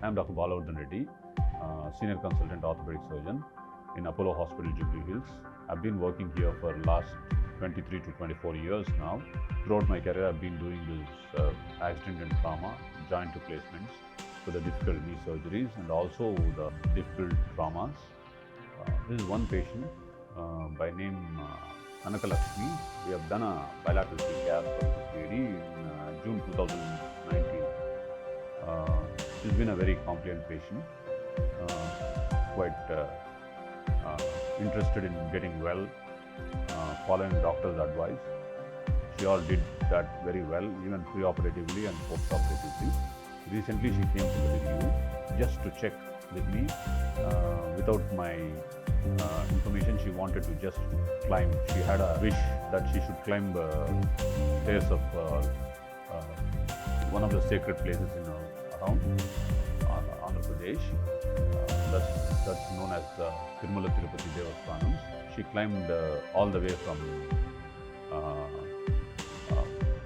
I am Dr Balavardhan Reddy, Senior Consultant Orthopedic Surgeon in Apollo Hospital Jubilee Hills. I've been working here for last 23 to 24 years now. Throughout my career, I've been doing this accident and trauma, joint replacements for the difficult knee surgeries and also the difficult traumas. This is one patient by name Kankalaxmi. We have done a bilateral TKR for this lady in June 2019. She's been a very compliant patient, quite interested in getting well, following doctor's advice. She all did that very well, even pre-operatively and post-operatively. Recently she came to the review just to check with me. Without my information, she wanted to just climb. She had a wish that she should climb stairs of one of the sacred places in around Andhra Pradesh. That's known as the Tirupati Devasthanams. She climbed all the way from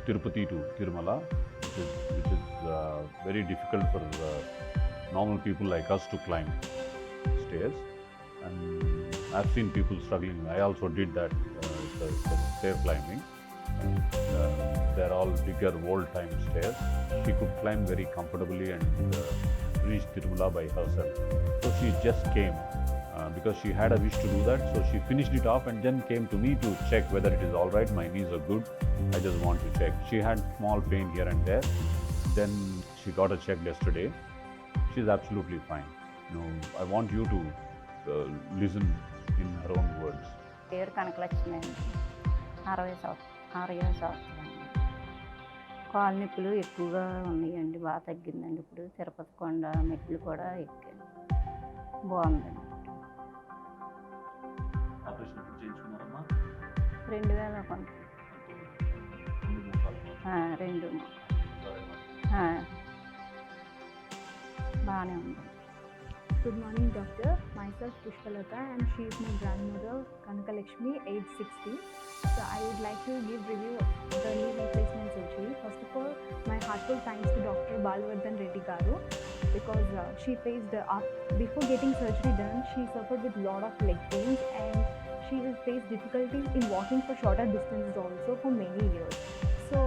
Tirupati to Tirumala, which is very difficult for normal people like us to climb stairs. And I've seen people struggling. I also did that. It's a stair climbing. They're all bigger old-time stairs. She could climb very comfortably and reach Tirumala by herself. So she just came because she had a wish to do that. So she finished it off and then came to me to check whether it is all right. My knees are good. I just want to check. She had small pain here and there. Then she got a check yesterday. She's absolutely fine. I want you to listen in her own words. Dear Kankalaxmi, 6 years కాళ్ళ నొప్పులు ఎక్కువగా ఉన్నాయండి. బాగా తగ్గిందండి. ఇప్పుడు తిరుపతి కొండ మెట్లు కూడా ఎక్కాను. బాగుందండి. 2000 2 బాగానే ఉంది. Good morning, doctor. Myself Pushpa Latha and she is my grandmother Kankalaxmi, age 60. So I would like to give review of the knee replacement surgery. First of all, my heartfelt thanks to Dr Balavardhan Reddy garu because she faced before getting surgery done, she suffered with lot of leg pains and she will face difficulties in walking for shorter distances also for many years. So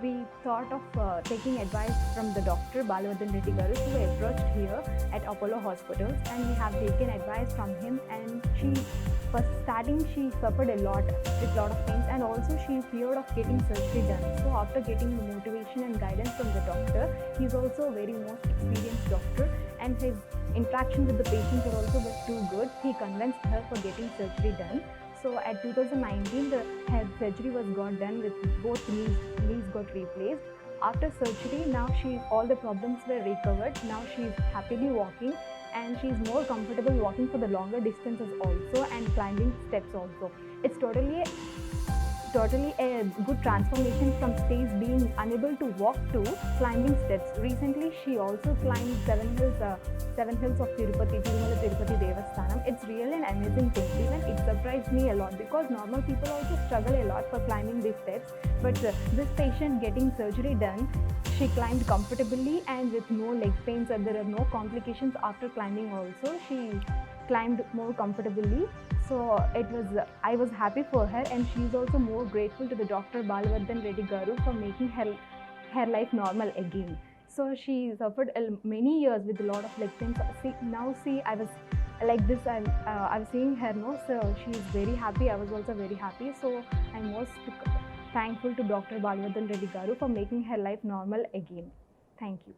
we thought of taking advice from the Dr Balavardhan Reddy garu, who approached here at Apollo Hospitals, and we have taken advice from him. And first starting she suffered a lot with lot of pains and also she feared of getting surgery done. So after getting the motivation and guidance from the doctor, he is also a very most experienced doctor and his interaction with the patients was also too good. He convinced her for getting surgery done. So at 2019, the head surgery was got done with both knees got replaced. After surgery, now all the problems were recovered. Now she is happily walking and she is more comfortable walking for the longer distances also and climbing steps also. It's totally a good transformation from stage being unable to walk to climbing steps. Recently, she also climbed 7 hills of Tirumala Tirupati Devasthanam. It's really an amazing thing. Even it surprised me a lot because normal people also struggle a lot for climbing these steps. But this patient getting surgery done, she climbed comfortably and with no leg pains and there are no complications after climbing also. She climbed more comfortably. So I was happy for her and she is also more grateful to the Dr Balavardhan Reddy garu for making her life normal again. So she suffered many years with a lot of leg pains. I was like this. I was seeing her now, so she is very happy. I was also very happy. So I'm most thankful to Dr Balavardhan Reddy garu for making her life normal again. Thank you.